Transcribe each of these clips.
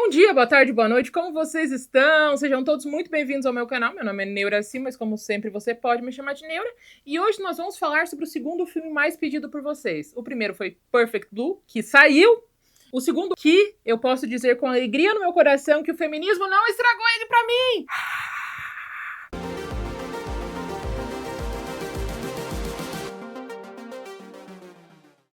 Bom dia, boa tarde, boa noite, como vocês estão? Sejam todos muito bem-vindos ao meu canal. Meu nome é Neuraci, mas como sempre você pode me chamar de Neura. E hoje nós vamos falar sobre o segundo filme mais pedido por vocês. O primeiro foi Perfect Blue, que saiu. O segundo, que eu posso dizer com alegria no meu coração que o feminismo não estragou ele pra mim.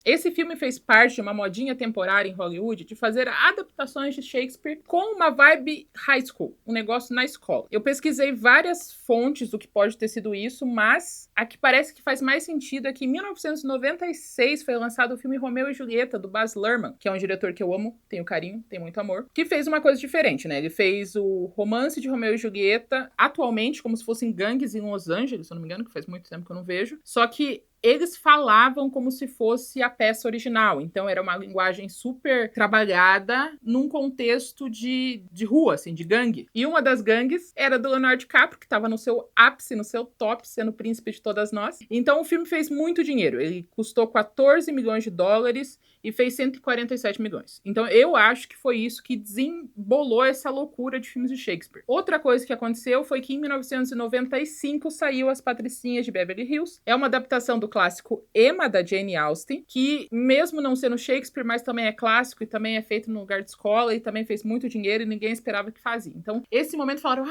Esse filme fez parte de uma modinha temporária em Hollywood de fazer adaptações de Shakespeare com uma vibe high school, um negócio na escola. Eu pesquisei várias fontes do que pode ter sido isso, mas a que parece que faz mais sentido é que em 1996 foi lançado o filme Romeu e Julieta, do Baz Luhrmann, que é um diretor que eu amo, tenho carinho, tenho muito amor, que fez uma coisa diferente, né? Ele fez o romance de Romeu e Julieta atualmente como se fossem gangues em Los Angeles, se eu não me engano, que faz muito tempo que eu não vejo, só que eles falavam como se fosse a peça original. Então, era uma linguagem super trabalhada num contexto de rua, assim, de gangue. E uma das gangues era do Leonardo DiCaprio, que estava no seu ápice, no seu top, sendo o príncipe de todas nós. Então, o filme fez muito dinheiro. Ele custou 14 milhões de dólares e fez 147 milhões. Então, eu acho que foi isso que desembolou essa loucura de filmes de Shakespeare. Outra coisa que aconteceu foi que em 1995 saiu As Patricinhas de Beverly Hills. É uma adaptação do clássico Emma, da Jane Austen, que mesmo não sendo Shakespeare, mas também é clássico e também é feito no lugar de escola e também fez muito dinheiro e ninguém esperava que fazia. Então, esse momento falaram,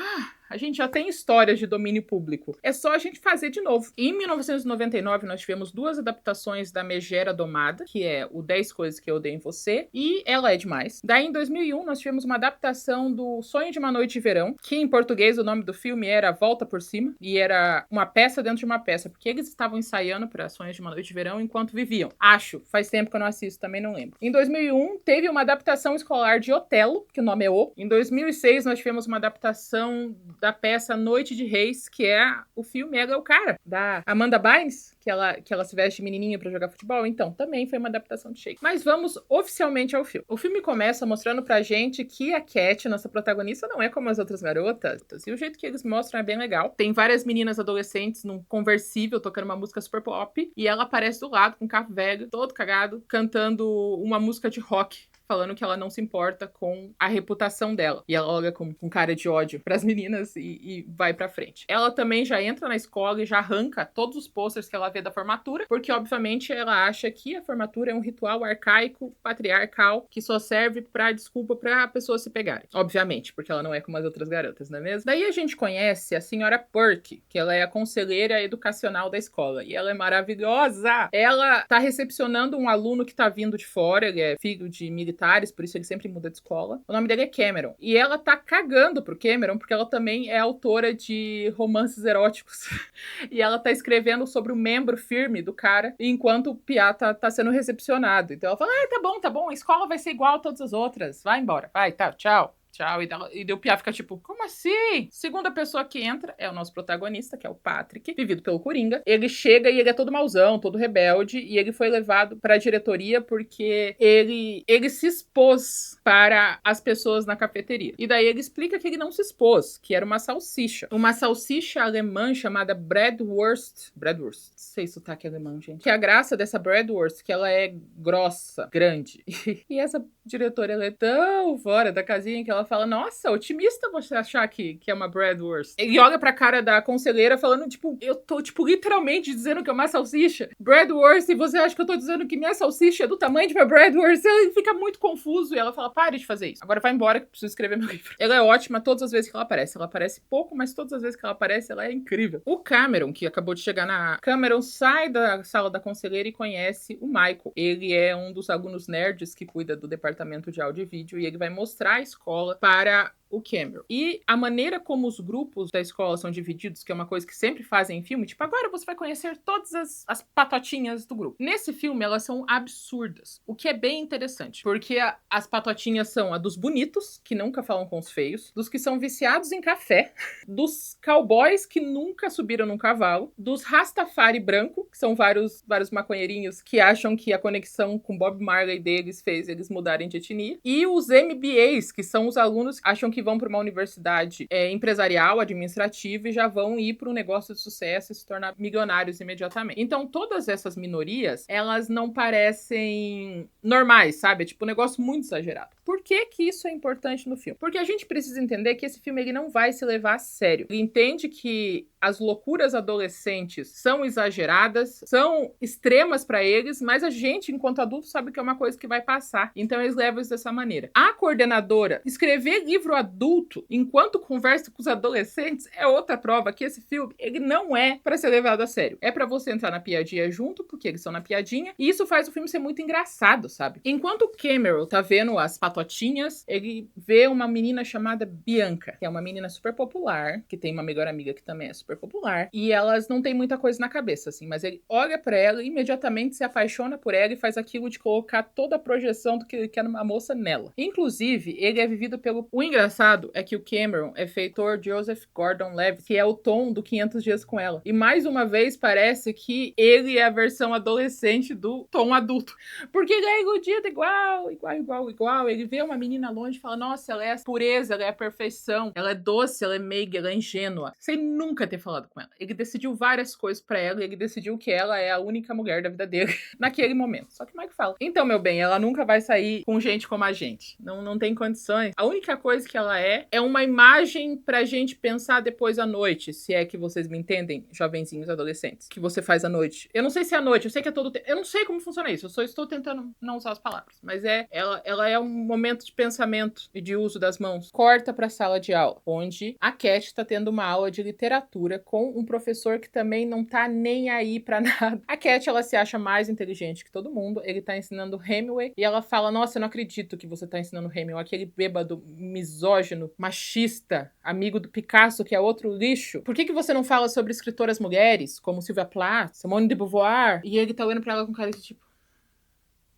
a gente já tem histórias de domínio público, é só a gente fazer de novo. Em 1999, nós tivemos duas adaptações da Megera Domada, que é o 10 Coisas que Eu Odeio em Você, e Ela é Demais. Daí, em 2001, nós tivemos uma adaptação do Sonho de uma Noite de Verão, que em português o nome do filme era Volta por Cima, e era uma peça dentro de uma peça, porque eles estavam ensaiando para Sonhos de uma Noite de Verão enquanto viviam. Acho, faz tempo que eu não assisto, também não lembro. Em 2001, teve uma adaptação escolar de Otelo, que o nome é O. Em 2006, nós tivemos uma adaptação da peça Noite de Reis, que é o filme Ela é o Cara, da Amanda Bynes, que ela se veste menininha pra jogar futebol. Então, também foi uma adaptação de Shakespeare. Mas vamos oficialmente ao filme. O filme começa mostrando pra gente que a Cat, nossa protagonista, não é como as outras garotas. E o jeito que eles mostram é bem legal. Tem várias meninas adolescentes num conversível, tocando uma música super pop, e ela aparece do lado com um carro velho, todo cagado, cantando uma música de rock, falando que ela não se importa com a reputação dela. E ela olha com cara de ódio pras meninas e vai pra frente. Ela também já entra na escola e já arranca todos os posters que ela vê da formatura, porque, obviamente, ela acha que a formatura é um ritual arcaico, patriarcal, que só serve pra desculpa pra pessoas se pegarem. Obviamente, porque ela não é como as outras garotas, não é mesmo? Daí a gente conhece a senhora Perk, que ela é a conselheira educacional da escola. E ela é maravilhosa! Ela tá recepcionando um aluno que tá vindo de fora, ele é filho de militares, por isso ele sempre muda de escola. O nome dele é Cameron. E ela tá cagando pro Cameron, porque ela também é autora de romances eróticos. E ela tá escrevendo sobre o membro firme do cara, enquanto o Piá tá sendo recepcionado. Então ela fala, tá bom, a escola vai ser igual a todas as outras. Vai embora, vai, tá, tchau. Tchau. E o Piá fica tipo, como assim? Segunda pessoa que entra é o nosso protagonista, que é o Patrick, vivido pelo Coringa. Ele chega e ele é todo mauzão, todo rebelde, e ele foi levado pra diretoria porque ele se expôs para as pessoas na cafeteria. E daí ele explica que ele não se expôs, que era uma salsicha. Uma salsicha alemã chamada Bratwurst. Bratwurst. Não sei sotaque alemão, gente. Que a graça dessa Bratwurst é que ela é grossa, grande. E essa diretora, ela é tão fora da casinha que ela fala, nossa, otimista você achar que é uma Bratwurst. Ele olha pra cara da conselheira falando, tipo, eu tô, tipo, literalmente dizendo que é uma salsicha. Bratwurst, e você acha que eu tô dizendo que minha salsicha é do tamanho de uma Bratwurst? Ele fica muito confuso e ela fala, pare de fazer isso. Agora vai embora que eu preciso escrever meu livro. Ela é ótima todas as vezes que ela aparece. Ela aparece pouco, mas todas as vezes que ela aparece, ela é incrível. O Cameron, que acabou de chegar Cameron sai da sala da conselheira e conhece o Michael. Ele é um dos alunos nerds que cuida do departamento de áudio e vídeo e ele vai mostrar a escola para o Cameron. E a maneira como os grupos da escola são divididos, que é uma coisa que sempre fazem em filme, tipo, agora você vai conhecer todas as patotinhas do grupo. Nesse filme, elas são absurdas, o que é bem interessante, porque as patotinhas são a dos bonitos, que nunca falam com os feios, dos que são viciados em café, dos cowboys que nunca subiram num cavalo, dos Rastafari branco, que são vários maconheirinhos que acham que a conexão com Bob Marley deles fez eles mudarem de etnia, e os MBAs, que são os alunos que acham que que vão para uma universidade empresarial, administrativa, e já vão ir para um negócio de sucesso e se tornar milionários imediatamente. Então, todas essas minorias, elas não parecem normais, sabe? É tipo um negócio muito exagerado. Por que que isso é importante no filme? Porque a gente precisa entender que esse filme ele não vai se levar a sério. Ele entende que as loucuras adolescentes são exageradas, são extremas para eles, mas a gente, enquanto adulto, sabe que é uma coisa que vai passar. Então eles levam isso dessa maneira. A coordenadora escrever livro adulto enquanto conversa com os adolescentes é outra prova que esse filme ele não é para ser levado a sério. É para você entrar na piadinha junto, porque eles são na piadinha, e isso faz o filme ser muito engraçado, sabe? Enquanto o Cameron tá vendo as patotinhas, ele vê uma menina chamada Bianca, que é uma menina super popular, que tem uma melhor amiga que também é super popular, e elas não têm muita coisa na cabeça, assim, mas ele olha pra ela e imediatamente se apaixona por ela e faz aquilo de colocar toda a projeção do que ele quer numa moça nela. Inclusive, ele é vivido pelo... O engraçado é que o Cameron é feitor Joseph Gordon-Levitt, que é o Tom do 500 Dias com Ela. E mais uma vez parece que ele é a versão adolescente do Tom adulto. Porque ele é iludido igual. Ele vê uma menina longe e fala, nossa, ela é a pureza, ela é a perfeição, ela é doce, ela é meiga, ela é ingênua. Sem nunca ter falado com ela. Ele decidiu várias coisas pra ela e ele decidiu que ela é a única mulher da vida dele naquele momento. Só que o Mike fala, então, meu bem, ela nunca vai sair com gente como a gente. Não tem condições. A única coisa que ela é uma imagem pra gente pensar depois à noite, se é que vocês me entendem, jovenzinhos adolescentes, que você faz à noite. Eu não sei se é à noite, eu sei que é todo tempo. Eu não sei como funciona isso, eu só estou tentando não usar as palavras. Mas ela é um momento de pensamento e de uso das mãos. Corta pra sala de aula, onde a Cat tá tendo uma aula de literatura com um professor que também não tá nem aí pra nada. A Cat, ela se acha mais inteligente que todo mundo, ele tá ensinando Hemingway, e ela fala, nossa, eu não acredito que você tá ensinando Hemingway, aquele bêbado misógino, machista, amigo do Picasso, que é outro lixo. Por que você não fala sobre escritoras mulheres, como Sylvia Plath, Simone de Beauvoir? E ele tá olhando pra ela com cara de tipo...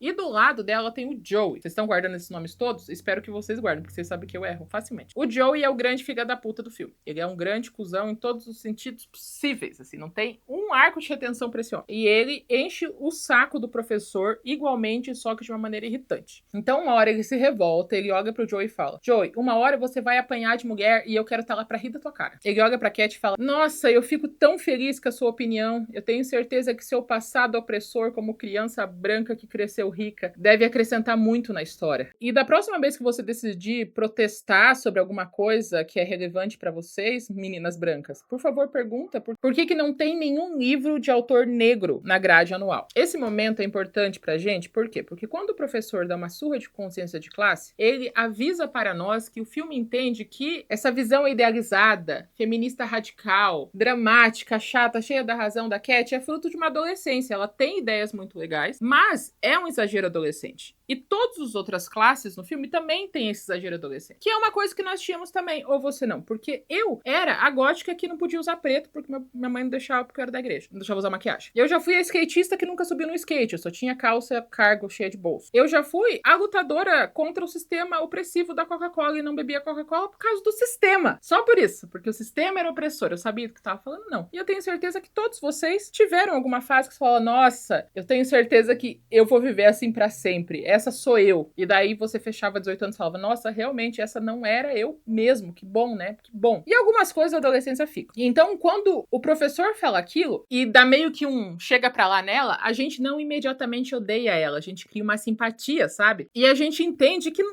E do lado dela tem o Joey. Vocês estão guardando esses nomes todos? Espero que vocês guardem, porque vocês sabem que eu erro facilmente. O Joey é o grande filho da puta do filme. Ele é um grande cuzão em todos os sentidos possíveis, assim. Não tem um arco de retenção pra esse homem. E ele enche o saco do professor igualmente, só que de uma maneira irritante. Então, uma hora ele se revolta, ele olha pro Joey e fala, Joey, uma hora você vai apanhar de mulher e eu quero estar lá pra rir da tua cara. Ele olha pra Cat e fala, nossa, eu fico tão feliz com a sua opinião. Eu tenho certeza que seu passado opressor como criança branca que cresceu rica deve acrescentar muito na história. E da próxima vez que você decidir protestar sobre alguma coisa que é relevante pra vocês, meninas brancas, por favor, pergunta por que não tem nenhum livro de autor negro na grade anual. Esse momento é importante pra gente, por quê? Porque quando o professor dá uma surra de consciência de classe, ele avisa para nós que o filme entende que essa visão idealizada, feminista radical, dramática, chata, cheia da razão da Cat é fruto de uma adolescência. Ela tem ideias muito legais, mas é um exagero adolescente. E todas as outras classes no filme também têm esse exagero adolescente. Que é uma coisa que nós tínhamos também, ou você não. Porque eu era a gótica que não podia usar preto, porque minha mãe não deixava, porque eu era da igreja. Não deixava usar maquiagem. Eu já fui a skatista que nunca subiu no skate. Eu só tinha calça cargo cheia de bolso. Eu já fui a lutadora contra o sistema opressivo da Coca-Cola e não bebia Coca-Cola por causa do sistema. Só por isso. Porque o sistema era opressor. Eu sabia do que tava falando, não. E eu tenho certeza que todos vocês tiveram alguma fase que você fala, nossa, eu tenho certeza que eu vou viver assim pra sempre. Essa sou eu. E daí você fechava 18 anos e falava, nossa, realmente essa não era eu mesmo. Que bom, né? Que bom. E algumas coisas da adolescência ficam. E então, quando o professor fala aquilo e dá meio que um chega pra lá nela, a gente não imediatamente odeia ela. A gente cria uma simpatia, sabe? E a gente entende que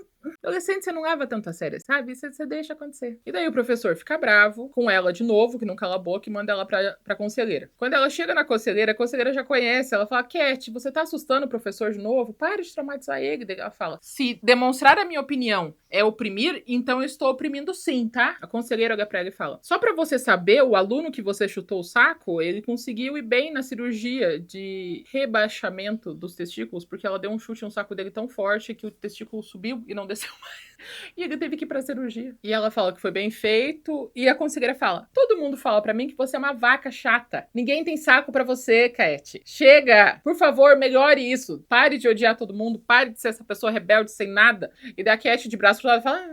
adolescente você não leva tanto a sério, sabe? Você deixa acontecer. E daí o professor fica bravo com ela de novo, que não cala a boca, e manda ela pra conselheira. Quando ela chega na conselheira, a conselheira já conhece. Ela fala, Cat, você tá assustando o professor de novo? Para de traumatizar ele. Daí ela fala, se demonstrar a minha opinião é oprimir, então eu estou oprimindo sim, tá? A conselheira olha pra ela e fala, só pra você saber, o aluno que você chutou o saco, ele conseguiu ir bem na cirurgia de rebaixamento dos testículos, porque ela deu um chute no saco dele tão forte que o testículo subiu e não desceu mais. E ele teve que ir pra cirurgia. E ela fala que foi bem feito. E a conselheira fala, todo mundo fala pra mim que você é uma vaca chata. Ninguém tem saco pra você, Cat. Chega! Por favor, melhore isso. Pare de odiar todo mundo. Pare de ser essa pessoa rebelde sem nada. E da Cat de braço cruzado fala,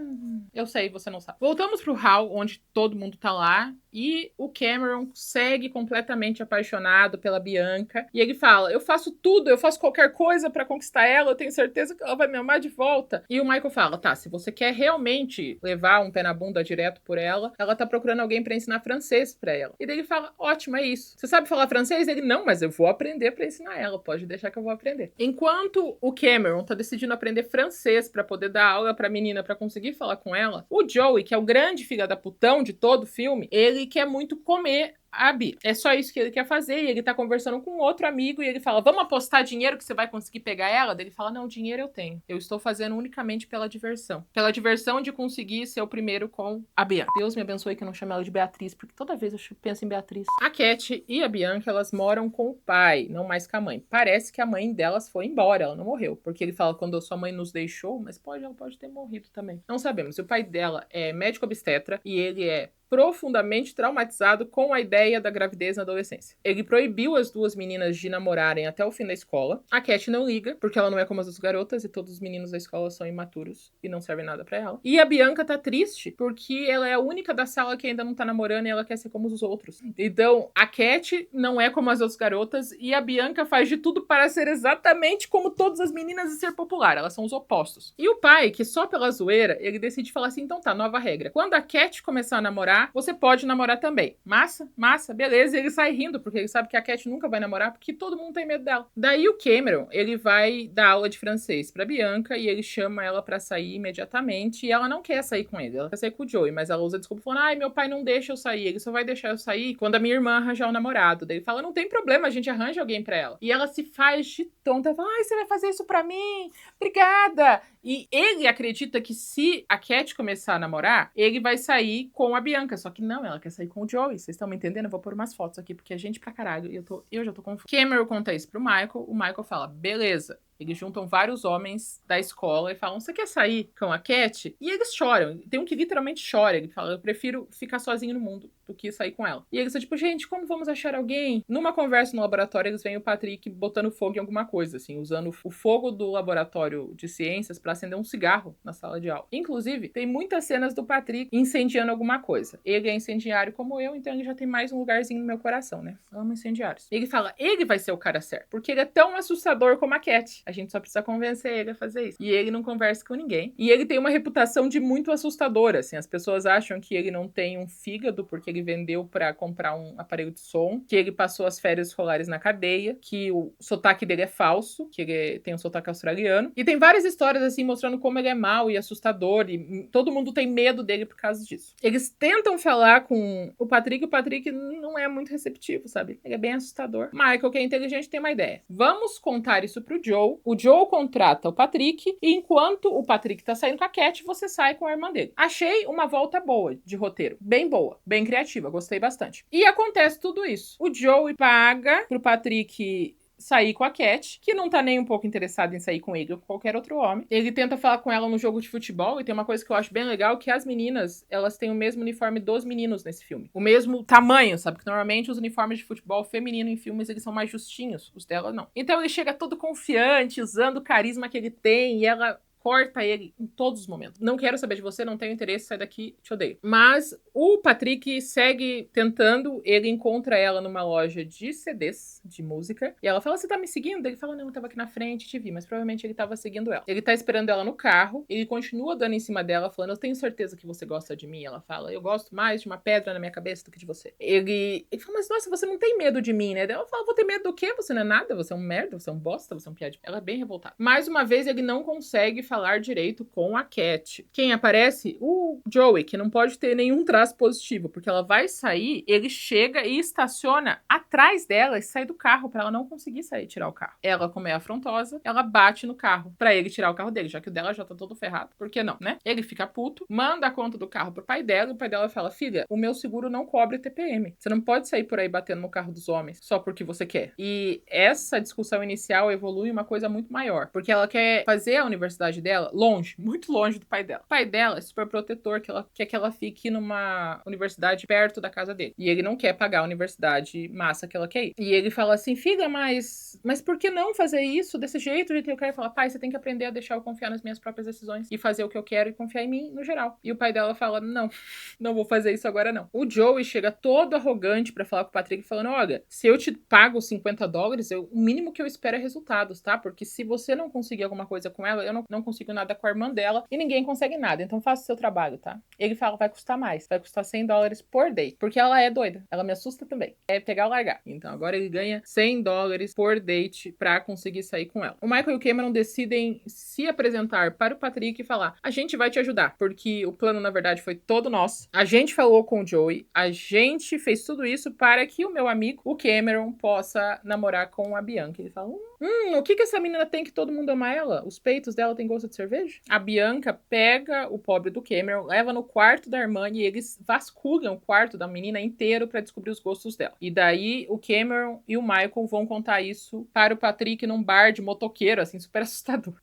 eu sei, você não sabe. Voltamos pro hall, onde todo mundo tá lá. E o Cameron segue completamente apaixonado pela Bianca. E ele fala, eu faço tudo, eu faço qualquer coisa pra conquistar ela, eu tenho certeza que ela vai me amar de volta. E o Michael fala, tá, se você quer realmente levar um pé na bunda direto por ela tá procurando alguém pra ensinar francês pra ela. E daí ele fala, ótimo, é isso. Você sabe falar francês? Ele, não, mas eu vou aprender pra ensinar ela, pode deixar que eu vou aprender. Enquanto o Cameron tá decidindo aprender francês pra poder dar aula pra menina pra conseguir falar com ela, o Joey, que é o grande filho da putão de todo o filme, ele quer muito comer a Bi. É só isso que ele quer fazer, e ele tá conversando com outro amigo, e ele fala, vamos apostar dinheiro que você vai conseguir pegar ela? Daí ele fala, não, dinheiro eu tenho. Eu estou fazendo unicamente pela diversão. Pela diversão de conseguir ser o primeiro com a Bianca. Deus me abençoe que eu não chamo ela de Beatriz, porque toda vez eu penso em Beatriz. A Cat e a Bianca, elas moram com o pai, não mais com a mãe. Parece que a mãe delas foi embora, ela não morreu. Porque ele fala, quando sua mãe nos deixou, mas ela pode ter morrido também. Não sabemos. O pai dela é médico obstetra, e ele é profundamente traumatizado com a ideia da gravidez na adolescência. Ele proibiu as duas meninas de namorarem até o fim da escola. A Cat não liga, porque ela não é como as outras garotas e todos os meninos da escola são imaturos e não servem nada pra ela. E a Bianca tá triste, porque ela é a única da sala que ainda não tá namorando e ela quer ser como os outros. Então, a Cat não é como as outras garotas e a Bianca faz de tudo para ser exatamente como todas as meninas e ser popular. Elas são os opostos. E o pai, que só pela zoeira, ele decide falar assim, então tá, nova regra. Quando a Cat começar a namorar, você pode namorar também. Massa, beleza. E ele sai rindo, porque ele sabe que a Cat nunca vai namorar, porque todo mundo tem medo dela. Daí o Cameron, ele vai dar aula de francês pra Bianca, e ele chama ela pra sair imediatamente, e ela não quer sair com ele, ela quer sair com o Joey, mas ela usa desculpa falando, ai, meu pai não deixa eu sair, ele só vai deixar eu sair quando a minha irmã arranjar um namorado. Daí ele fala, não tem problema, a gente arranja alguém pra ela. E ela se faz de tonta, fala, ai, você vai fazer isso pra mim? Obrigada! E ele acredita que se a Cat começar a namorar, ele vai sair com a Bianca. Só que não, ela quer sair com o Joey. Vocês estão me entendendo? Eu vou pôr umas fotos aqui, porque é gente pra caralho. E eu já tô confusa. Cameron conta isso pro Michael. O Michael fala, beleza. Eles juntam vários homens da escola e falam, você quer sair com a Cat? E eles choram. Tem um que literalmente chora. Ele fala, eu prefiro ficar sozinho no mundo do que sair com ela. E eles são tipo, gente, como vamos achar alguém? Numa conversa no laboratório, eles veem o Patrick botando fogo em alguma coisa, assim, usando o fogo do laboratório de ciências pra acender um cigarro na sala de aula. Inclusive, tem muitas cenas do Patrick incendiando alguma coisa. Ele é incendiário como eu, então ele já tem mais um lugarzinho no meu coração, né? Amo incendiários. Ele fala, ele vai ser o cara certo, porque ele é tão assustador como a Cat. A gente só precisa convencer ele a fazer isso. E ele não conversa com ninguém. E ele tem uma reputação de muito assustador, assim. As pessoas acham que ele não tem um fígado porque ele vendeu pra comprar um aparelho de som, que ele passou as férias escolares na cadeia, que o sotaque dele é falso, que ele tem um sotaque australiano. E tem várias histórias, assim, mostrando como ele é mau e assustador, e todo mundo tem medo dele por causa disso. Eles tentam falar com o Patrick não é muito receptivo, sabe? Ele é bem assustador. Michael, que é inteligente, tem uma ideia. Vamos contar isso pro Joe. O Joe contrata o Patrick, e enquanto o Patrick tá saindo com a Cat, você sai com a irmã dele. Achei uma volta boa de roteiro. Bem boa, bem criativa, gostei bastante. E acontece tudo isso. O Joey paga pro Patrick sair com a Cat, que não tá nem um pouco interessada em sair com ele ou com qualquer outro homem. Ele tenta falar com ela no jogo de futebol, e tem uma coisa que eu acho bem legal, que as meninas, elas têm o mesmo uniforme dos meninos nesse filme. O mesmo tamanho, sabe? Porque normalmente os uniformes de futebol feminino em filmes, eles são mais justinhos, os dela não. Então ele chega todo confiante, usando o carisma que ele tem, e ela corta ele em todos os momentos. Não quero saber de você, não tenho interesse, sai daqui, te odeio. Mas o Patrick segue tentando, ele encontra ela numa loja de CDs, de música, e ela fala, você tá me seguindo? Ele fala, não, eu tava aqui na frente, te vi, mas provavelmente ele tava seguindo ela. Ele tá esperando ela no carro, ele continua dando em cima dela, falando, eu tenho certeza que você gosta de mim. Ela fala, eu gosto mais de uma pedra na minha cabeça do que de você. Ele fala, mas nossa, você não tem medo de mim, né? Ela fala, vou ter medo do quê? Você não é nada, você é um merda, você é um bosta, você é um piadinho. Ela é bem revoltada. Mais uma vez, ele não consegue falar direito com a Cat. Quem aparece? O Joey, que não pode ter nenhum traço positivo, porque ela vai sair, ele chega e estaciona atrás dela e sai do carro pra ela não conseguir sair e tirar o carro. Ela, como é afrontosa, ela bate no carro pra ele tirar o carro dele, já que o dela já tá todo ferrado. Por que não, né? Ele fica puto, manda a conta do carro pro pai dela, e o pai dela fala, filha, o meu seguro não cobre TPM. Você não pode sair por aí batendo no carro dos homens só porque você quer. E essa discussão inicial evolui em uma coisa muito maior, porque ela quer fazer a universidade dela longe, muito longe do pai dela. O pai dela é super protetor, quer que ela fique numa universidade perto da casa dele. E ele não quer pagar a universidade massa que ela quer ir. E ele fala assim, filha, mas por que não fazer isso desse jeito? E eu quero falar, pai, você tem que aprender a deixar eu confiar nas minhas próprias decisões e fazer o que eu quero e confiar em mim no geral. E o pai dela fala, não vou fazer isso agora não. O Joey chega todo arrogante pra falar com o Patrick, falando, olha, se eu te pago $50, o mínimo que eu espero é resultados, tá? Porque se você não conseguir alguma coisa com ela, eu não consigo nada com a irmã dela e ninguém consegue nada, então faça o seu trabalho, tá? Ele fala, vai custar mais, vai custar $100 por date, porque ela é doida, ela me assusta também, é pegar ou largar. Então agora ele ganha $100 por date pra conseguir sair com ela. O Michael e o Cameron decidem se apresentar para o Patrick e falar, a gente vai te ajudar, porque o plano na verdade foi todo nosso, a gente falou com o Joey, a gente fez tudo isso para que o meu amigo, o Cameron, possa namorar com a Bianca. Ele fala, o que essa menina tem que todo mundo ama ela? Os peitos dela têm gosto de cerveja? A Bianca pega o pobre do Cameron, leva no quarto da irmã e eles vasculham o quarto da menina inteiro pra descobrir os gostos dela. E daí o Cameron e o Michael vão contar isso para o Patrick num bar de motoqueiro, assim, super assustador.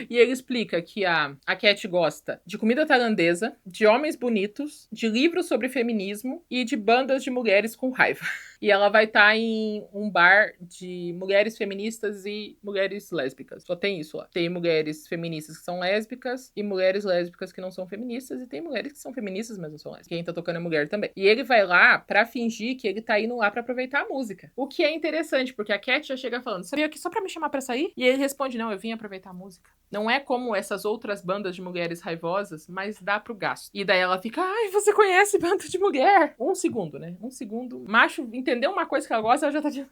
E ele explica que a Cat gosta de comida tailandesa, de homens bonitos, de livros sobre feminismo e de bandas de mulheres com raiva. E ela vai estar em um bar de mulheres feministas e mulheres lésbicas. Só tem isso lá. Tem mulheres feministas que são lésbicas e mulheres lésbicas que não são feministas. E tem mulheres que são feministas, mas não são lésbicas. Quem tá tocando é mulher também. E ele vai lá pra fingir que ele tá indo lá pra aproveitar a música. O que é interessante, porque a Cat já chega falando, você veio aqui só pra me chamar pra sair? E ele responde, não, eu vim aproveitar a música. Não é como essas outras bandas de mulheres raivosas, mas dá pro gasto. E daí ela fica, ai, você conhece banda de mulher? Um segundo, né? Um segundo. Macho entendeu uma coisa que ela gosta, ela já tá de...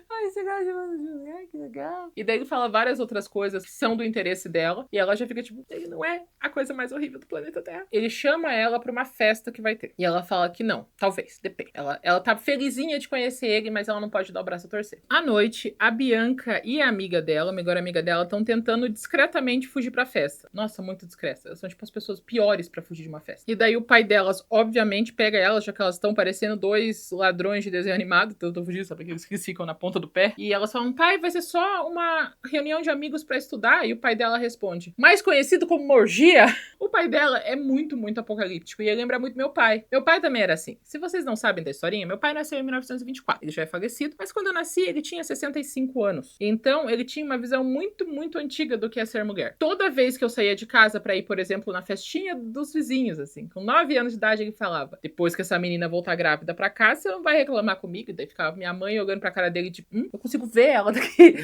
Ai, você gosta de banda de mulher? Que legal. E daí ele fala várias outras coisas que são do interesse dela. E ela já fica tipo, ele não é a coisa mais horrível do planeta Terra. Ele chama ela pra uma festa que vai ter. E ela fala que não, talvez, depende. Ela tá felizinha de conhecer ele, mas ela não pode dar o braço a torcer. À noite, a Bianca e a amiga dela, a melhor amiga dela, estão tentando discretamente fugir pra festa. Nossa, muito discreta. Elas são tipo as pessoas piores pra fugir de uma festa. E daí o pai delas, obviamente, pega elas, já que elas estão parecendo dois ladrões de desenho animado. Então eu tô fugindo, sabe? Aqueles que ficam na ponta do pé. E elas falam, pai, vai ser só uma reunião de amigos pra estudar. E o pai dela responde, mais conhecido como uma orgia? O pai dela é muito, muito apocalíptico. E ele lembra muito meu pai. Meu pai também era assim. Se vocês não sabem da historinha, meu pai nasceu em 1924. Ele já é falecido. Mas quando eu nasci, ele tinha 65 anos. Então, ele tinha uma visão muito, muito antiga do que é ser mulher. Toda vez que eu saía de casa pra ir, por exemplo, na festinha dos vizinhos, assim, com 9 anos de idade, ele falava, depois que essa menina voltar grávida pra casa, você não vai reclamar comigo? E daí ficava minha mãe olhando pra cara dele, tipo, eu consigo ver ela daqui.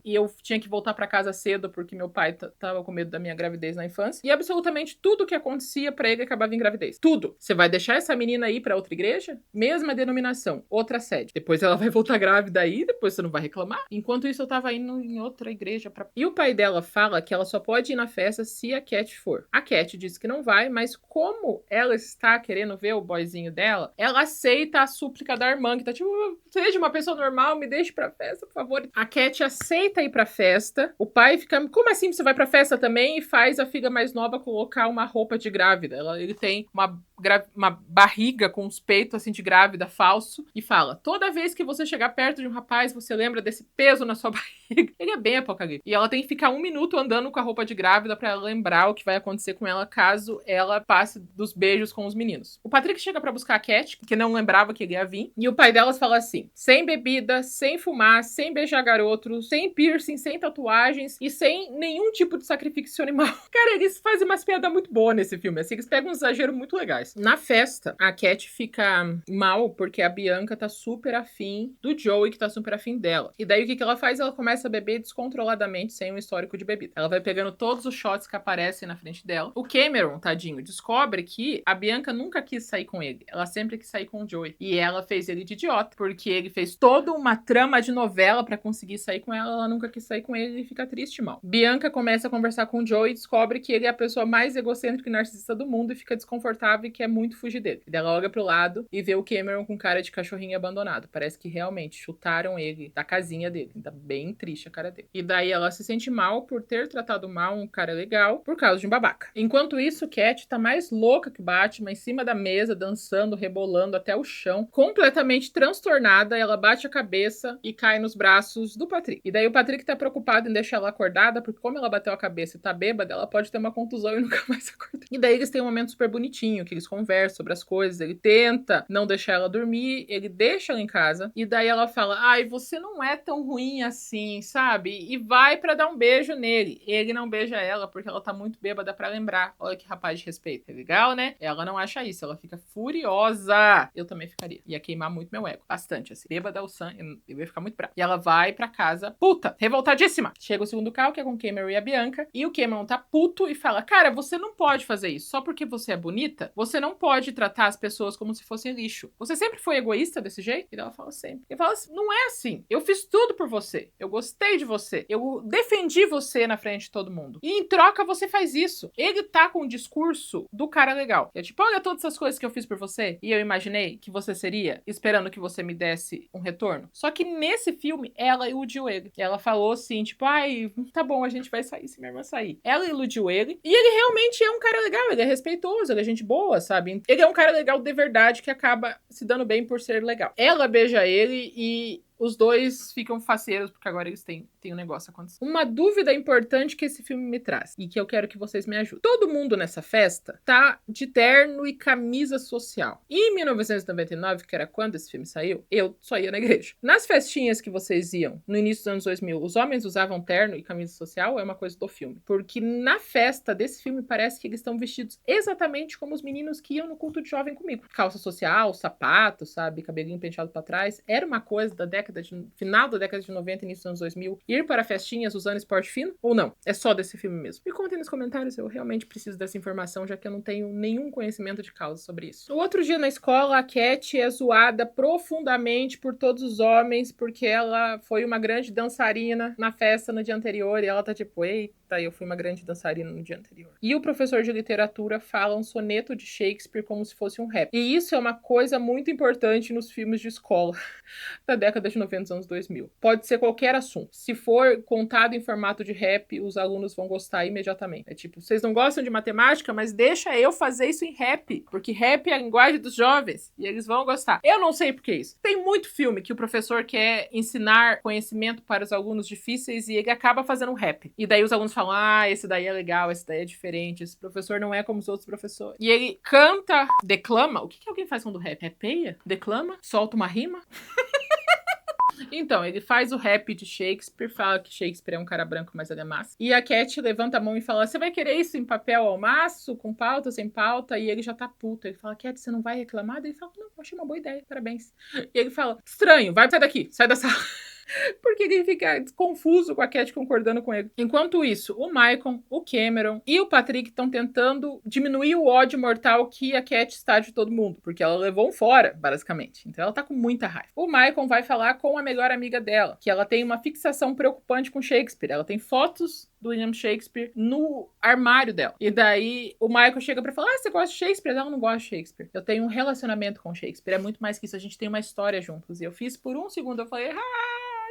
E eu tinha que voltar pra casa cedo, porque meu pai tava com medo da minha gravidez na infância. E absolutamente tudo que acontecia pra ele acabava em gravidez. Tudo. Você vai deixar essa menina ir pra outra igreja? Mesma denominação, outra sede. Depois ela vai voltar grávida aí, depois você não vai reclamar. Enquanto isso, eu tava indo em outra igreja pra... E o pai dela fala que ela só pode ir na festa se a Cat for. A Cat disse que não vai, mas como ela está querendo ver o boyzinho dela, ela aceita a súplica da irmã, que tá tipo, seja uma pessoa normal, me deixe pra festa, por favor. A Cat aceita ir pra festa. O pai fica, como assim você vai pra festa também? E faz a filha mais nova colocar uma roupa de grávida. Ele tem uma barriga com os peitos assim de grávida, falso, e fala, toda vez que você chegar perto de um rapaz, você lembra desse peso na sua barriga. Ele é bem apocalíptico. E ela tem que ficar 1 minuto andando com a roupa de grávida pra ela lembrar o que vai acontecer com ela caso ela passe dos beijos com os meninos. O Patrick chega pra buscar a Cat, que não lembrava que ele ia vir, e o pai delas fala assim, sem bebida, sem fumar, sem beijar garotos, sem piercing, sem tatuagens e sem nenhum tipo de sacrifício animal. Cara, eles fazem umas piadas muito boas nesse filme, assim, eles pegam um exagero muito legais. Na festa, a Cat fica mal porque a Bianca tá super afim do Joey, que tá super afim dela. E daí o que ela faz? Ela começa a beber descontroladamente, sem um histórico de bebida. Ela vai pegando todos os shots que aparecem na frente dela. O Cameron, tadinho, descobre que a Bianca nunca quis sair com ele. Ela sempre quis sair com o Joey. E ela fez ele de idiota, porque ele fez toda uma trama de novela pra conseguir sair com ela nunca quis sair com ele e fica triste e mal. Bianca começa a conversar com o Joey e descobre que ele é a pessoa mais egocêntrica e narcisista do mundo e fica desconfortável quer muito fugir dele. E daí ela olha pro lado e vê o Cameron com cara de cachorrinho abandonado. Parece que realmente chutaram ele da casinha dele. Tá bem triste a cara dele. E daí ela se sente mal por ter tratado mal um cara legal por causa de um babaca. Enquanto isso, Cat tá mais louca que o Batman, em cima da mesa, dançando, rebolando até o chão, completamente transtornada. Ela bate a cabeça e cai nos braços do Patrick. E daí o Patrick tá preocupado em deixar ela acordada, porque como ela bateu a cabeça e tá bêbada, ela pode ter uma contusão e nunca mais acordar. E daí eles têm um momento super bonitinho, que eles conversam sobre as coisas, ele tenta não deixar ela dormir, ele deixa ela em casa, e daí ela fala, ai, você não é tão ruim assim, sabe? E vai pra dar um beijo nele. Ele não beija ela, porque ela tá muito bêbada pra lembrar. Olha que rapaz de respeito. É legal, né? Ela não acha isso, ela fica furiosa. Eu também ficaria. Ia queimar muito meu ego. Bastante, assim. Bêbada o sangue, eu ia ficar muito brava. E ela vai pra casa, puta, revoltadíssima. Chega o segundo carro, que é com o Cameron e a Bianca, e o Cameron tá puto e fala, cara, você não pode fazer isso. Só porque você é bonita, você não pode tratar as pessoas como se fossem lixo. Você sempre foi egoísta desse jeito? E ela fala sempre. Ele fala assim, não é assim. Eu fiz tudo por você. Eu gostei de você. Eu defendi você na frente de todo mundo. E em troca você faz isso. Ele tá com o discurso do cara legal. É tipo, olha todas essas coisas que eu fiz por você e eu imaginei que você seria, esperando que você me desse um retorno. Só que nesse filme, ela iludiu ele. Ela falou assim, tipo, ai, tá bom, a gente vai sair se minha irmã sair. Ela iludiu ele e ele realmente é um cara legal, ele é respeitoso, ele é gente boa, sabe? Ele é um cara legal de verdade que acaba se dando bem por ser legal. Ela beija ele e os dois ficam faceiros, porque agora eles têm um negócio acontecendo. Uma dúvida importante que esse filme me traz, e que eu quero que vocês me ajudem. Todo mundo nessa festa tá de terno e camisa social. E em 1999, que era quando esse filme saiu, eu só ia na igreja. Nas festinhas que vocês iam, no início dos anos 2000, os homens usavam terno e camisa social, é uma coisa do filme. Porque na festa desse filme parece que eles estão vestidos exatamente como os meninos que iam no culto de jovem comigo. Calça social, sapato, sabe? Cabelinho penteado pra trás. Era uma coisa da final da década de 90, início dos anos 2000, ir para festinhas usando esporte fino? Ou não? É só desse filme mesmo? Me contem nos comentários, eu realmente preciso dessa informação, já que eu não tenho nenhum conhecimento de causa sobre isso. No outro dia na escola, a Cat é zoada profundamente por todos os homens, porque ela foi uma grande dançarina na festa no dia anterior, e ela tá tipo, eita, eu fui uma grande dançarina no dia anterior. E o professor de literatura fala um soneto de Shakespeare como se fosse um rap. E isso é uma coisa muito importante nos filmes de escola da década de 90 dos anos 2000. Pode ser qualquer assunto. Se for contado em formato de rap, os alunos vão gostar imediatamente. É tipo, vocês não gostam de matemática, mas deixa eu fazer isso em rap, porque rap é a linguagem dos jovens e eles vão gostar. Eu não sei por que isso. Tem muito filme que o professor quer ensinar conhecimento para os alunos difíceis e ele acaba fazendo um rap. E daí os alunos falam, ah, esse daí é legal, esse daí é diferente, esse professor não é como os outros professores. E ele canta, declama. O que alguém faz quando rap? Rapeia? Declama? Solta uma rima? Então, ele faz o rap de Shakespeare, fala que Shakespeare é um cara branco, mas ele é massa. E a Cat levanta a mão e fala, você vai querer isso em papel ao maço, com pauta, sem pauta? E ele já tá puto. Ele fala, Cat, você não vai reclamar? Daí ele fala, não, achei uma boa ideia, parabéns. E ele fala, estranho, vai, sai daqui, sai da sala. Porque ele fica confuso com a Cat concordando com ele. Enquanto isso, o Michael, o Cameron e o Patrick estão tentando diminuir o ódio mortal que a Cat está de todo mundo. Porque ela levou um fora, basicamente. Então ela tá com muita raiva. O Michael vai falar com a melhor amiga dela, que ela tem uma fixação preocupante com Shakespeare. Ela tem fotos do William Shakespeare no armário dela. E daí o Michael chega pra falar, ah, você gosta de Shakespeare? Ela não gosta de Shakespeare. Eu tenho um relacionamento com Shakespeare. É muito mais que isso. A gente tem uma história juntos. E eu fiz por um segundo. Eu falei,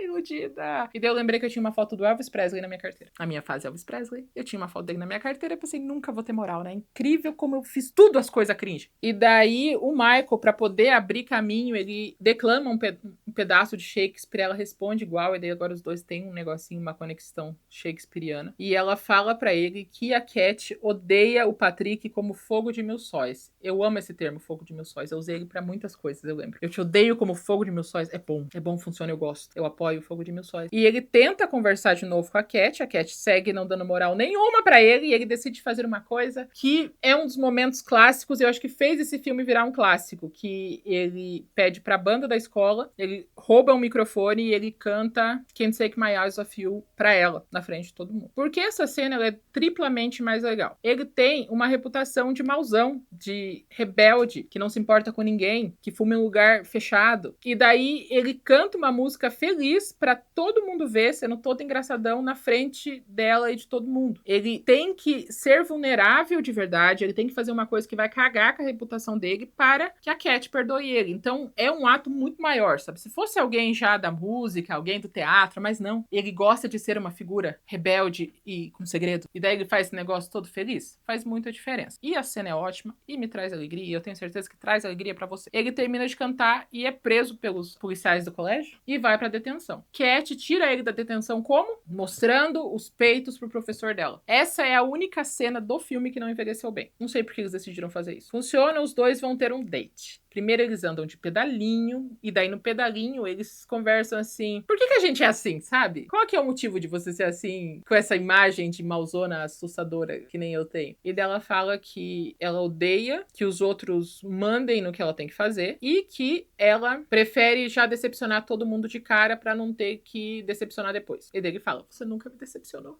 iludida. E daí eu lembrei que eu tinha uma foto do Elvis Presley na minha carteira. A minha fase Elvis Presley. Eu tinha uma foto dele na minha carteira. Eu pensei, nunca vou ter moral, né? Incrível como eu fiz tudo as coisas cringe. E daí o Michael, pra poder abrir caminho, ele declama um pedaço de Shakespeare. Ela responde igual. E daí agora os dois têm um negocinho, uma conexão shakespeariana. E ela fala pra ele que a Cat odeia o Patrick como fogo de mil sóis. Eu amo esse termo, fogo de mil sóis. Eu usei ele pra muitas coisas, eu lembro. Eu te odeio como fogo de mil sóis. É bom, funciona, eu gosto. Eu apoio o fogo de mil sóis. E ele tenta conversar de novo com a Cat segue não dando moral nenhuma pra ele, e ele decide fazer uma coisa que é um dos momentos clássicos, eu acho que fez esse filme virar um clássico, que ele pede pra banda da escola, ele ele rouba um microfone e ele canta Can't Take My Eyes Off You pra ela, na frente de todo mundo. Porque essa cena ela é triplamente mais legal. Ele tem uma reputação de mauzão, de rebelde, que não se importa com ninguém, que fuma em um lugar fechado. E daí ele canta uma música feliz pra todo mundo ver, sendo todo engraçadão na frente dela e de todo mundo. Ele tem que ser vulnerável de verdade, ele tem que fazer uma coisa que vai cagar com a reputação dele para que a Cat perdoe ele. Então é um ato muito maior, sabe? Se fosse alguém já da música, alguém do teatro, mas não. Ele gosta de ser uma figura rebelde e com segredo. E daí ele faz esse negócio todo feliz. Faz muita diferença. E a cena é ótima e me traz alegria. E eu tenho certeza que traz alegria pra você. Ele termina de cantar e é preso pelos policiais do colégio e vai pra detenção. Cat tira ele da detenção como? Mostrando os peitos pro professor dela. Essa é a única cena do filme que não envelheceu bem. Não sei por que eles decidiram fazer isso. Funciona, os dois vão ter um date. Primeiro eles andam de pedalinho, e daí no pedalinho eles conversam assim, por que a gente é assim, sabe? Qual que é o motivo de você ser assim, com essa imagem de mauzona assustadora que nem eu tenho? E daí ela fala que ela odeia que os outros mandem no que ela tem que fazer, e que ela prefere já decepcionar todo mundo de cara pra não ter que decepcionar depois. E daí ele fala, você nunca me decepcionou.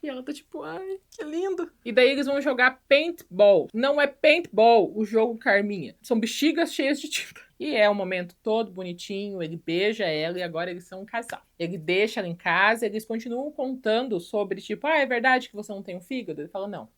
E ela tá tipo, ai, que lindo. E daí eles vão jogar paintball. Não é paintball o jogo, Carminha. São bexigas cheias de tinta. E é um momento todo bonitinho, ele beija ela e agora eles são um casal. Ele deixa ela em casa, eles continuam contando sobre, tipo, é verdade que você não tem um fígado? Ele fala, não.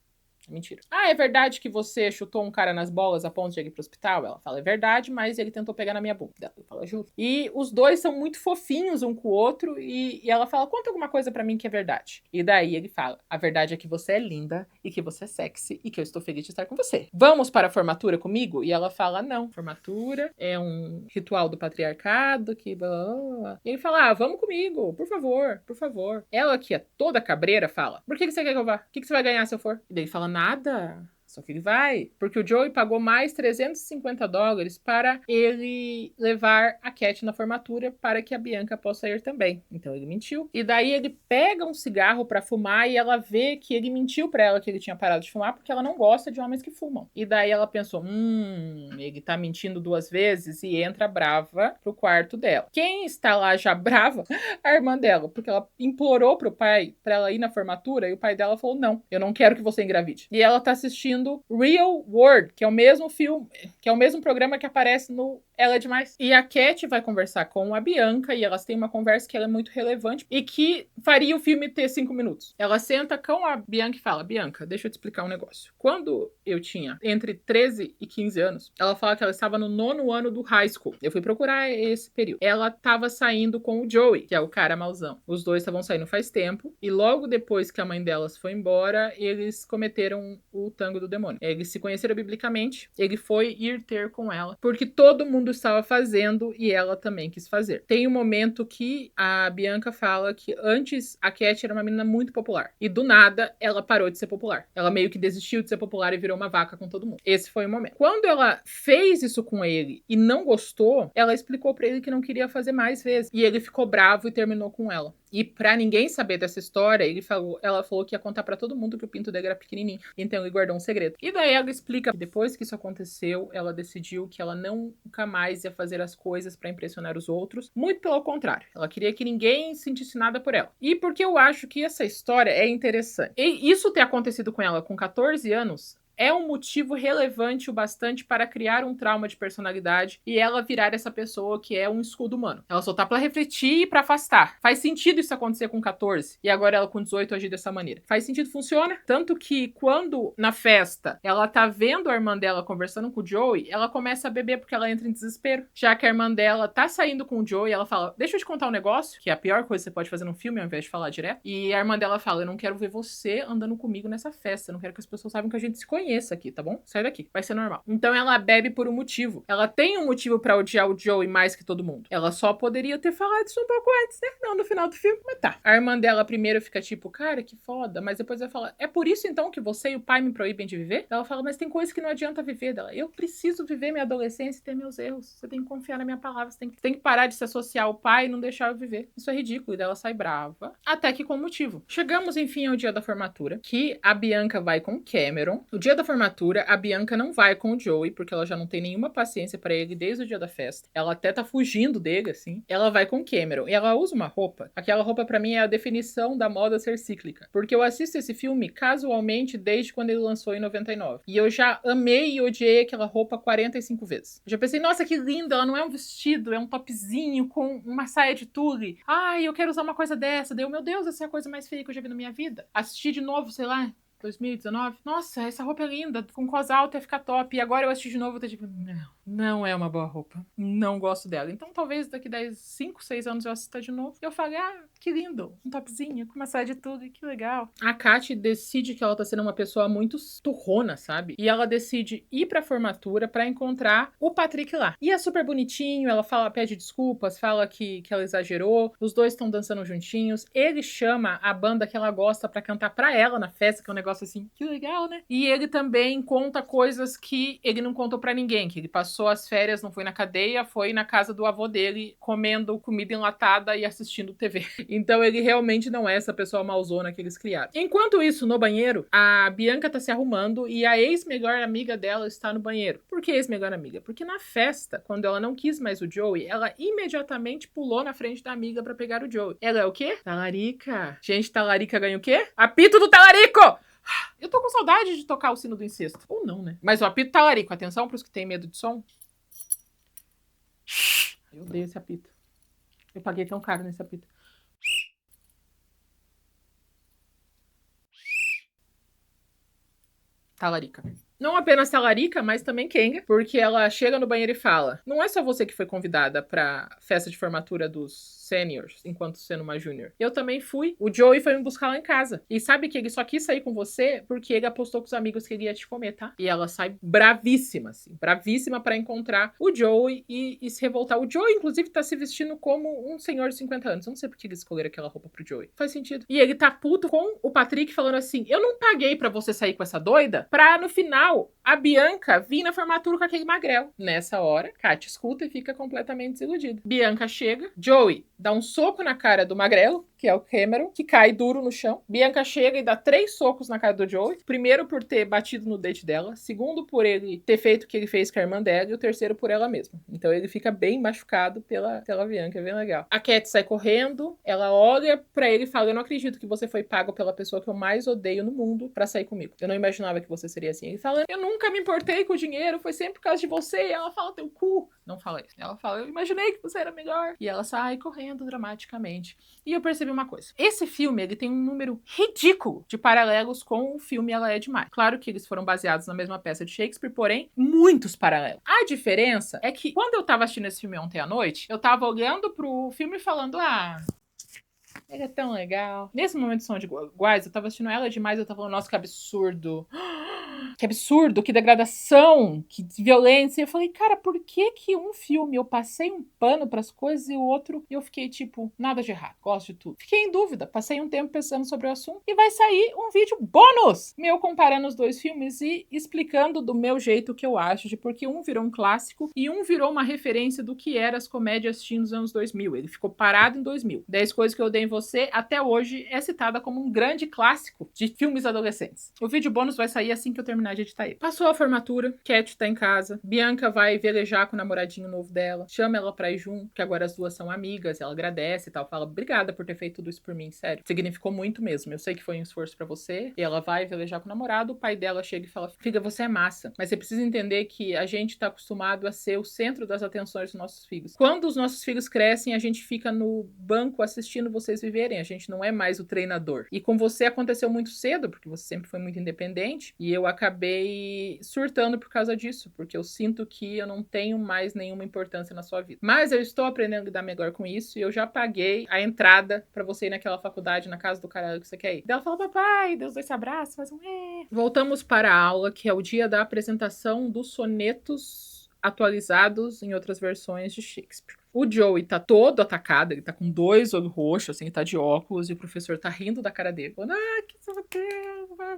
Mentira. É verdade que você chutou um cara nas bolas a ponto de ir pro hospital? Ela fala, é verdade, mas ele tentou pegar na minha bunda. Ela fala, juro. E os dois são muito fofinhos um com o outro e ela fala, conta alguma coisa pra mim que é verdade. E daí ele fala, a verdade é que você é linda e que você é sexy e que eu estou feliz de estar com você. Vamos para a formatura comigo? E ela fala, não. Formatura é um ritual do patriarcado que... Blá, blá, blá. E ele fala, vamos comigo, por favor, por favor. Ela que é toda cabreira fala, por que você quer que eu vá? O que você vai ganhar se eu for? E daí ele fala, nada. Só que ele vai, porque o Joey pagou mais $350 para ele levar a Cat na formatura para que a Bianca possa ir também. Então ele mentiu. E daí ele pega um cigarro para fumar e ela vê que ele mentiu para ela que ele tinha parado de fumar porque ela não gosta de homens que fumam. E daí ela pensou, ele tá mentindo 2 vezes e entra brava pro quarto dela. Quem está lá já brava? A irmã dela, porque ela implorou pro pai para ela ir na formatura e o pai dela falou, não, eu não quero que você engravide. E ela tá assistindo Real World, que é o mesmo filme, que é o mesmo programa que aparece no Ela é Demais. E a Cat vai conversar com a Bianca e elas têm uma conversa que ela é muito relevante e que faria o filme ter 5 minutos. Ela senta com a Bianca e fala, Bianca, deixa eu te explicar um negócio. Quando eu tinha entre 13 e 15 anos, ela fala que ela estava no 9º ano do high school. Eu fui procurar esse período. Ela estava saindo com o Joey, que é o cara mauzão. Os dois estavam saindo faz tempo e logo depois que a mãe delas foi embora, eles cometeram o tango do demônio. Eles se conheceram biblicamente, ele foi ir ter com ela, porque todo mundo estava fazendo e ela também quis fazer. Tem um momento que a Bianca fala que antes a Cat era uma menina muito popular e do nada ela parou de ser popular. Ela meio que desistiu de ser popular e virou uma vaca com todo mundo. Esse foi o momento. Quando ela fez isso com ele e não gostou, ela explicou pra ele que não queria fazer mais vezes e ele ficou bravo e terminou com ela. E pra ninguém saber dessa história, ela falou que ia contar pra todo mundo que o pinto dele era pequenininho. Então ele guardou um segredo. E daí ela explica que depois que isso aconteceu, ela decidiu que ela nunca mais ia fazer as coisas pra impressionar os outros. Muito pelo contrário. Ela queria que ninguém sentisse nada por ela. E porque eu acho que essa história é interessante. E isso ter acontecido com ela com 14 anos... é um motivo relevante o bastante para criar um trauma de personalidade e ela virar essa pessoa que é um escudo humano. Ela só tá pra refletir e pra afastar. Faz sentido isso acontecer com 14 e agora ela com 18 agir dessa maneira. Faz sentido, funciona. Tanto que quando na festa ela tá vendo a irmã dela conversando com o Joey, ela começa a beber porque ela entra em desespero. Já que a irmã dela tá saindo com o Joey, ela fala, deixa eu te contar um negócio, que é a pior coisa que você pode fazer num filme ao invés de falar direto. E a irmã dela fala, eu não quero ver você andando comigo nessa festa, eu não quero que as pessoas saibam que a gente se conhece aqui, tá bom? Sai daqui, vai ser normal. Então ela bebe por um motivo. Ela tem um motivo pra odiar o Joey mais que todo mundo. Ela só poderia ter falado isso um pouco antes, né? Não no final do filme, mas tá. A irmã dela primeiro fica tipo, cara, que foda, mas depois vai falar, é por isso então que você e o pai me proíbem de viver? Ela fala, mas tem coisas que não adianta viver dela. Eu preciso viver minha adolescência e ter meus erros. Você tem que confiar na minha palavra, você tem que parar de se associar ao pai e não deixar eu viver. Isso é ridículo. E dela sai brava, até que com motivo. Chegamos, enfim, ao dia da formatura, que a Bianca vai com o Cameron. O dia dia da formatura, a Bianca não vai com o Joey, porque ela já não tem nenhuma paciência pra ele desde o dia da festa. Ela até tá fugindo dele, assim. Ela vai com o Cameron. E ela usa uma roupa. Aquela roupa, pra mim, é a definição da moda ser cíclica. Porque eu assisto esse filme casualmente desde quando ele lançou em 99. E eu já amei e odiei aquela roupa 45 vezes. Eu já pensei, nossa, que linda, ela não é um vestido, é um topzinho com uma saia de tule. Ai, eu quero usar uma coisa dessa. Daí, meu Deus, essa é a coisa mais feia que eu já vi na minha vida. Assisti de novo, sei lá, 2019. Nossa, essa roupa é linda, com cos alto ia ficar top. E agora eu assisti de novo e tô tipo, não é uma boa roupa. Não gosto dela. Então talvez daqui 10, 5, 6 anos eu assista de novo. E eu falei, que lindo. Um topzinho com uma saia de tudo, que legal. A Kat decide que ela tá sendo uma pessoa muito turrona, sabe? E ela decide ir pra formatura pra encontrar o Patrick lá. E é super bonitinho, ela fala, pede desculpas, fala que ela exagerou. Os dois estão dançando juntinhos. Ele chama a banda que ela gosta pra cantar pra ela na festa, que é um negócio assim, que legal, né? E ele também conta coisas que ele não contou pra ninguém, que ele passou as férias, não foi na cadeia, foi na casa do avô dele, comendo comida enlatada e assistindo TV. Então ele realmente não é essa pessoa malzona que eles criaram. Enquanto isso, no banheiro, a Bianca tá se arrumando e a ex-melhor amiga dela está no banheiro. Por que ex-melhor amiga? Porque na festa, quando ela não quis mais o Joey, ela imediatamente pulou na frente da amiga pra pegar o Joey. Ela é o quê? Talarica. Gente, talarica ganha o quê? Apito do talarico! Eu tô com saudade de tocar o sino do incesto. Ou não, né? Mas o apito talarico. Atenção pros que têm medo de som. Eu odeio esse apito. Eu paguei tão caro nesse apito. Talarica. Não apenas talarica, mas também Kenga, porque ela chega no banheiro e fala: não é só você que foi convidada pra festa de formatura dos seniors, enquanto sendo uma júnior. Eu também fui. O Joey foi me buscar lá em casa. E sabe que ele só quis sair com você porque ele apostou com os amigos que ele ia te comer, tá? E ela sai bravíssima, assim. Bravíssima pra encontrar o Joey e se revoltar. O Joey, inclusive, tá se vestindo como um senhor de 50 anos. Eu não sei por que eles escolheram aquela roupa pro Joey. Faz sentido. E ele tá puto com o Patrick falando assim: eu não paguei pra você sair com essa doida pra, no final, a Bianca vir na formatura com aquele magrelo. Nessa hora, Kat escuta e fica completamente desiludida. Bianca chega, Joey dá um soco na cara do magrelo, que é o Cameron, que cai duro no chão. Bianca chega e dá 3 socos na cara do Joey. Primeiro por ter batido no date dela, segundo por ele ter feito o que ele fez com a irmã dela, e o terceiro por ela mesma. Então ele fica bem machucado pela Bianca, é bem legal. A Kat sai correndo, ela olha pra ele e fala: eu não acredito que você foi pago pela pessoa que eu mais odeio no mundo pra sair comigo. Eu não imaginava que você seria assim. Ele fala: eu nunca me importei com o dinheiro, foi sempre por causa de você. E ela fala: teu cu. Não fala isso. Ela fala: eu imaginei que você era melhor. E ela sai correndo dramaticamente. E eu percebi uma coisa. Esse filme, ele tem um número ridículo de paralelos com o filme Ela é Demais. Claro que eles foram baseados na mesma peça de Shakespeare, porém, muitos paralelos. A diferença é que, quando eu tava assistindo esse filme ontem à noite, eu tava olhando pro filme e falando: ele é tão legal. Nesse momento de Som de Iguais, eu tava assistindo Ela é Demais e eu tava falando: nossa, que absurdo. Que absurdo, que degradação, que violência. E eu falei: cara, por que que um filme eu passei um pano pras coisas e o outro eu fiquei tipo, nada de errado, gosto de tudo. Fiquei em dúvida, passei um tempo pensando sobre o assunto e vai sair um vídeo bônus meu comparando os dois filmes e explicando do meu jeito o que eu acho, de porque um virou um clássico e um virou uma referência do que eram as comédias teen nos anos 2000. Ele ficou parado em 2000. 10 Coisas que Eu Odeio em Você, até hoje, é citada como um grande clássico de filmes adolescentes. O vídeo bônus vai sair assim que eu terminar de editar ele. Passou a formatura, Cat tá em casa, Bianca vai velejar com o namoradinho novo dela, chama ela pra ir junto, que agora as duas são amigas, ela agradece e tal, fala: obrigada por ter feito tudo isso por mim, sério. Significou muito mesmo, eu sei que foi um esforço pra você. E ela vai velejar com o namorado, o pai dela chega e fala: filha, você é massa, mas você precisa entender que a gente tá acostumado a ser o centro das atenções dos nossos filhos. Quando os nossos filhos crescem, a gente fica no banco assistindo vocês viverem, a gente não é mais o treinador. E com você aconteceu muito cedo, porque você sempre foi muito independente, e eu acabei surtando por causa disso, porque eu sinto que eu não tenho mais nenhuma importância na sua vida. Mas eu estou aprendendo a lidar melhor com isso, e eu já paguei a entrada pra você ir naquela faculdade, na casa do caralho que você quer ir. Daí ela fala: papai, Deus dois se abraça, faz um Voltamos para a aula, que é o dia da apresentação dos sonetos atualizados em outras versões de Shakespeare. O Joey tá todo atacado, ele tá com 2 olhos roxos, assim, ele tá de óculos, e o professor tá rindo da cara dele, falando, que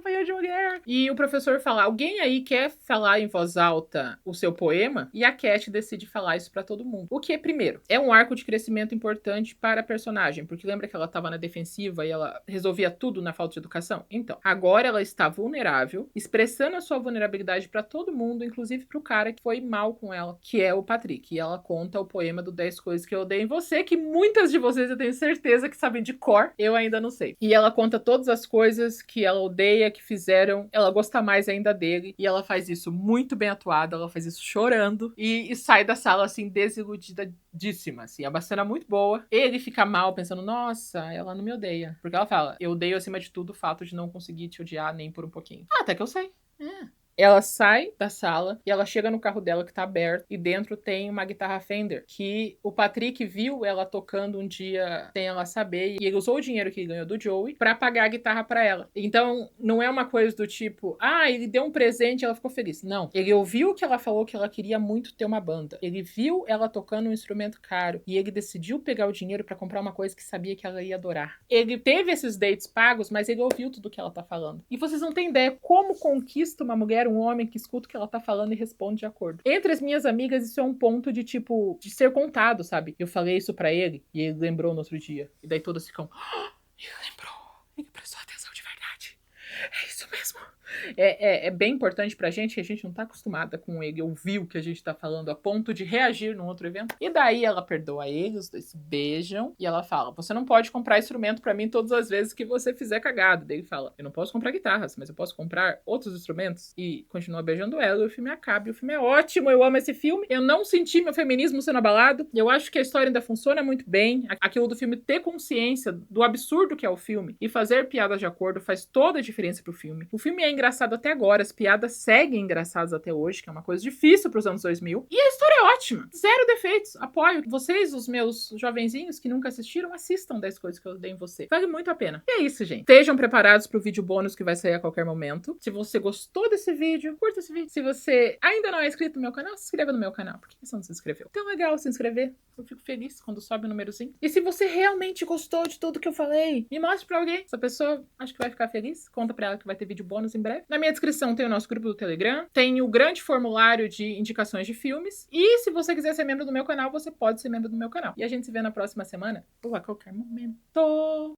vai de mulher. E o professor fala, alguém aí quer falar em voz alta o seu poema? E a Cat decide falar isso pra todo mundo. O que, primeiro, é um arco de crescimento importante para a personagem, porque lembra que ela tava na defensiva e ela resolvia tudo na falta de educação? Então, agora ela está vulnerável, expressando a sua vulnerabilidade pra todo mundo, inclusive pro cara que foi mal com ela, que é o Patrick. E ela conta o poema do 10 coisas que eu odeio em você, que muitas de vocês eu tenho certeza que sabem de cor, eu ainda não sei. E ela conta todas as coisas que ela odeia, que fizeram ela gostar mais ainda dele, e ela faz isso muito bem atuado, ela faz isso chorando, e sai da sala, assim, desiludidíssima, assim, é uma cena muito boa. Ele fica mal, pensando, nossa, ela não me odeia. Porque ela fala, eu odeio acima de tudo o fato de não conseguir te odiar nem por um pouquinho. Até que eu sei. Ela sai da sala e ela chega no carro dela que tá aberto e dentro tem uma guitarra Fender que o Patrick viu ela tocando um dia sem ela saber e ele usou o dinheiro que ele ganhou do Joey pra pagar a guitarra pra ela. Então não é uma coisa do tipo, ele deu um presente e ela ficou feliz. Não. Ele ouviu que ela falou que ela queria muito ter uma banda. Ele viu ela tocando um instrumento caro e ele decidiu pegar o dinheiro pra comprar uma coisa que sabia que ela ia adorar. Ele teve esses dates pagos, mas ele ouviu tudo que ela tá falando. E vocês não têm ideia como conquista uma mulher, um homem que escuta o que ela tá falando e responde de acordo. Entre as minhas amigas, isso é um ponto de, tipo, de ser contado, sabe? Eu falei isso pra ele e ele lembrou no outro dia. E daí todas ficam, ele lembrou, ele prestou atenção de verdade. É isso mesmo. É bem importante pra gente, que a gente não tá acostumada com ele ouvir o que a gente tá falando a ponto de reagir num outro evento. E daí ela perdoa ele, os dois se beijam e ela fala, você não pode comprar instrumento pra mim todas as vezes que você fizer cagado. Daí ele fala, eu não posso comprar guitarras, mas eu posso comprar outros instrumentos. E continua beijando ela e o filme acaba. E o filme é ótimo, eu amo esse filme. Eu não senti meu feminismo sendo abalado. Eu acho que a história ainda funciona muito bem. Aquilo do filme ter consciência do absurdo que é o filme e fazer piadas de acordo faz toda a diferença pro filme. O filme é engraçado até agora, as piadas seguem engraçadas até hoje, que é uma coisa difícil pros anos 2000. E a história é ótima, 0 defeitos, apoio. Vocês, os meus jovenzinhos que nunca assistiram, assistam 10 coisas que eu odeio em você. Vale muito a pena. E é isso, gente. Estejam preparados pro vídeo bônus que vai sair a qualquer momento. Se você gostou desse vídeo, curta esse vídeo. Se você ainda não é inscrito no meu canal, se inscreva no meu canal. Por que você não se inscreveu? Então é legal se inscrever. Eu fico feliz quando sobe o númerozinho. E se você realmente gostou de tudo que eu falei, me mostre pra alguém. Essa pessoa acho que vai ficar feliz. Conta pra ela que vai ter vídeo bônus em breve. Na minha descrição tem o nosso grupo do Telegram. Tem o grande formulário de indicações de filmes. E se você quiser ser membro do meu canal, você pode ser membro do meu canal. E a gente se vê na próxima semana ou a qualquer momento.